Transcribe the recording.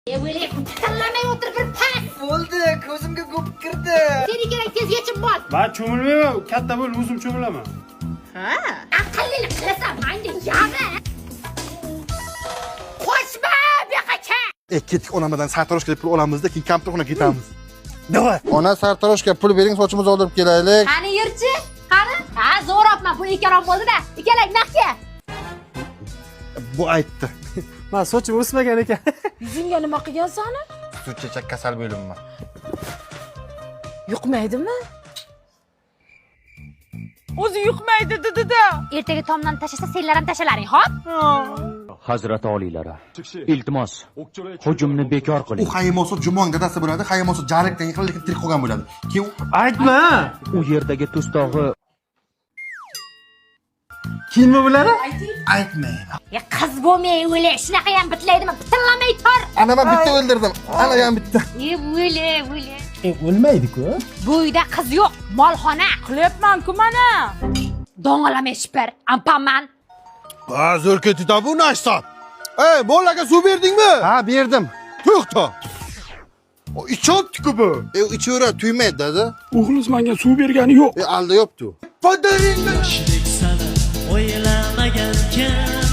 O'ylay, tanlamay o'tir bir pas. Bo'ldi, ko'zimga ko'p kirdi. Seni kerak tez yechib bol. Men cho'milmayman, katta bo'l, o'zim cho'milaman. Ha? Aqllilik qilasan, menga yag'i. Qochma, beqacha. Ketdik onamadan sartaroshga pul olamizda, keyin kompyuterxonaga ketamiz. Davay. Ona sartaroshga pul bering, sochimizni oldirib kelaylik. Qani yurchi? Qani? Ha, zo'robman, pul ikkaron bo'ldi-da. Ikkalak naqdga. Bu aytdi. Men sochim o'smagan ekan. Yuzingga nima qilgansan? Sut-chechak kasal bo'limman. Yuqmaydimi? O'zi yuqmaydi dedi-da. Ertaga tomdan tashlasa, senlar ham tashalaring, xo'p? Hazrat oliylari, iltimos, hujumni bekor U qiling. Haymosu Jumon dadasi bo'ladi, Haymosu jarlikdan yiqilib lekin tirik qolgan bo'ladi. Keyin Aytma. U yerdagi tustog'i Kimmi bular? aytmayman. Ya qiz bo'lmay o'ylay, shunaqa ham bitlaydimi? Bitillamay tur. Ana men bitta o'ldirdim. Ana ham bitta. O'ylay. O'lmaydi-ku. Bu uyda qiz yo'q, molxona. Qilyapman-ku mana. Dong'alamay shipir, ampaman. Ha, zo'r ketdi bu nashsat. Ey, bolaga suv berdingmi? Ha, berdim. To'xta. O ichotdi-ku bu. Ichora tuymaydi dada. O'g'liz menga suv bergani yo'q. Alda yopdi. Fodaringni. Yoshlik sana o'ylamagankan